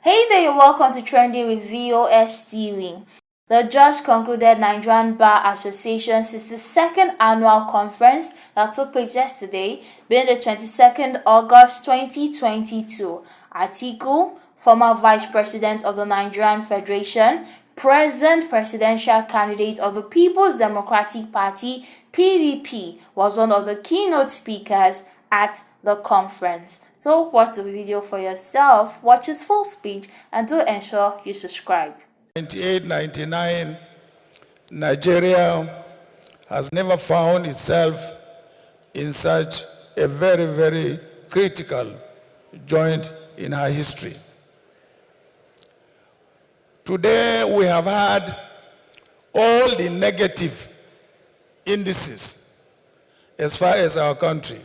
Hey there, welcome to Trending with VOS TV. The judge concluded Nigerian Bar Association's 62nd annual conference that took place yesterday, being the 22nd August 2022. Atiku, former Vice President of the Nigerian Federation, present presidential candidate of the People's Democratic Party (PDP), was one of the keynote speakers at the conference. So watch the video for yourself, watch his full speech, and do ensure you subscribe. 1999, Nigeria has never found itself in such a very, very critical joint in her history. Today, we have had all the negative indices as far as our country.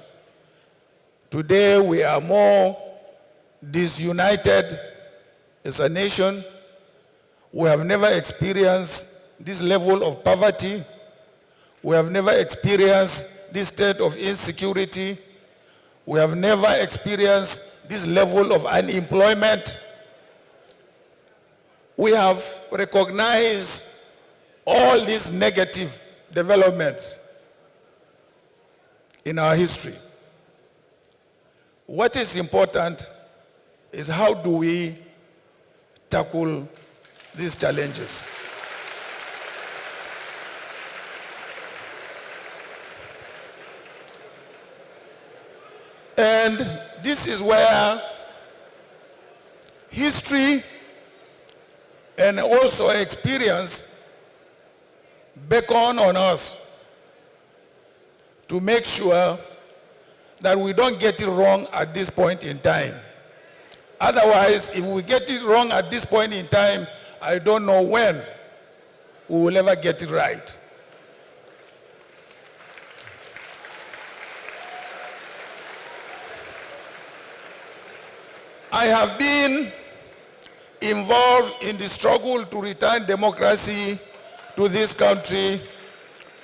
Today, we are more disunited as a nation. We have never experienced this level of poverty. We have never experienced this state of insecurity. We have never experienced this level of unemployment. We have recognized all these negative developments in our history. What is important is how do we tackle these challenges. And this is where history and also experience beckon on us to make sure that we don't get it wrong at this point in time. Otherwise, if we get it wrong at this point in time, I don't know when we will ever get it right. I have been involved in the struggle to return democracy to this country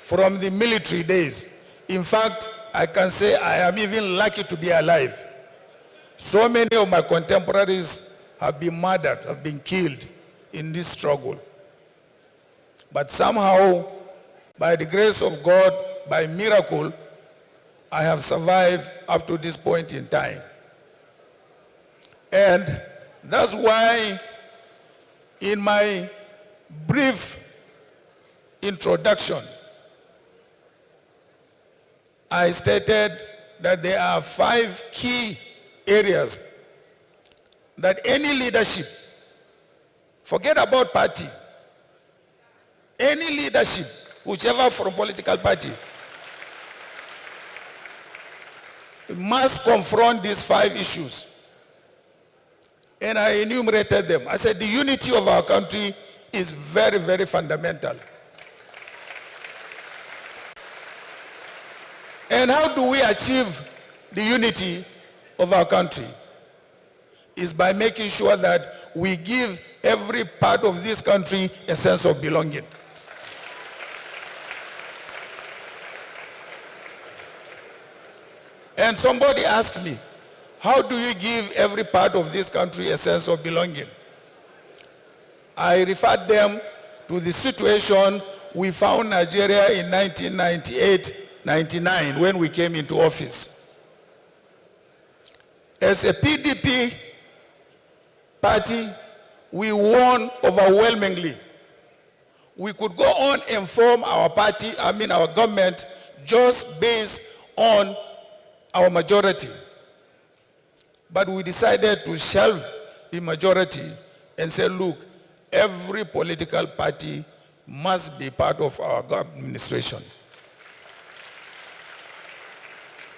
from the military days. In fact, I can say I am even lucky to be alive. So many of my contemporaries have been murdered, have been killed in this struggle. But somehow, by the grace of God, by miracle, I have survived up to this point in time. And that's why in my brief introduction, I stated that there are 5 key areas that any leadership, forget about party, any leadership, whichever from political party, must confront these 5 issues. And I enumerated them. I said the unity of our country is very, very fundamental. And how do we achieve the unity of our country? Is by making sure that we give every part of this country a sense of belonging. And somebody asked me, how do you give every part of this country a sense of belonging? I referred them to the situation we found Nigeria in 1998-99 when we came into office. As a PDP party, we won overwhelmingly. We could go on and form our party, our government, just based on our majority. But we decided to shelve the majority and say, look, every political party must be part of our administration.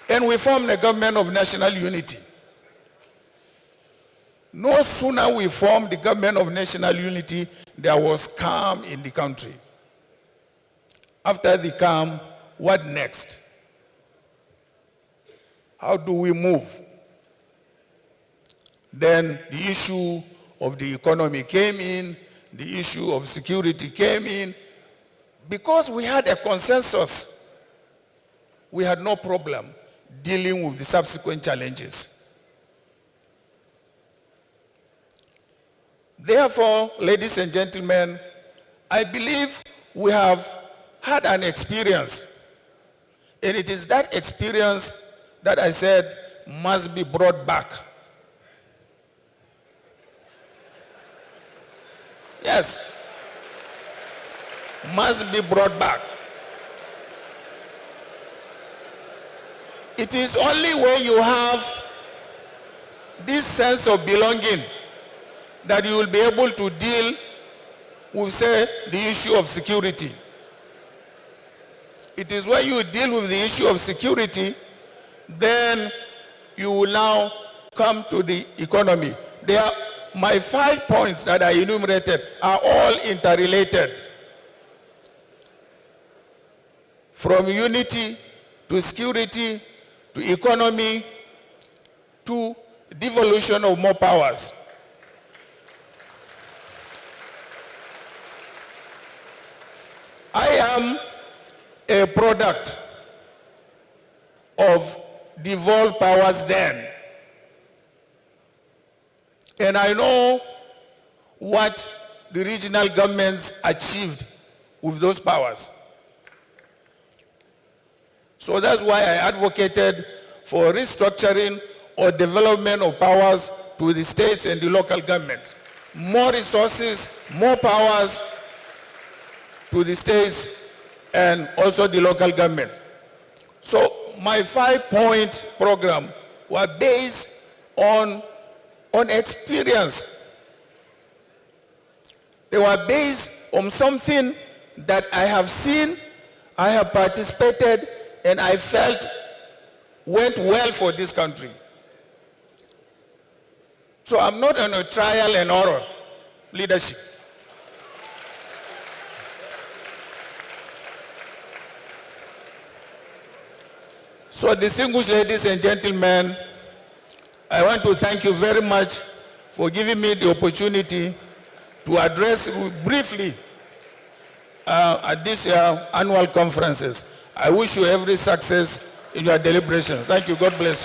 And we formed a government of national unity. No sooner we formed the government of national unity, there was calm in the country. After the calm, what next? How do we move? Then the issue of the economy came in, the issue of security came in. Because we had a consensus, we had no problem dealing with the subsequent challenges. Therefore, ladies and gentlemen, I believe we have had an experience, and it is that experience that I said must be brought back. Yes, must be brought back. It is only when you have this sense of belonging that you will be able to deal with, say, the issue of security. It is when you deal with the issue of security, then you will now come to the economy. My 5 points that I enumerated are all interrelated. From unity to security to economy to devolution of more powers. I am a product of devolved powers then. And I know what the regional governments achieved with those powers. So that's why I advocated for restructuring or development of powers to the states and the local governments. More resources, more powers to the states and also the local government. So my 5-point program were based on experience. They were based on something that I have seen, I have participated, and I felt went well for this country. So I'm not on a trial and error leadership. So distinguished ladies and gentlemen, I want to thank you very much for giving me the opportunity to address you briefly at this annual conferences. I wish you every success in your deliberations. Thank you. God bless you.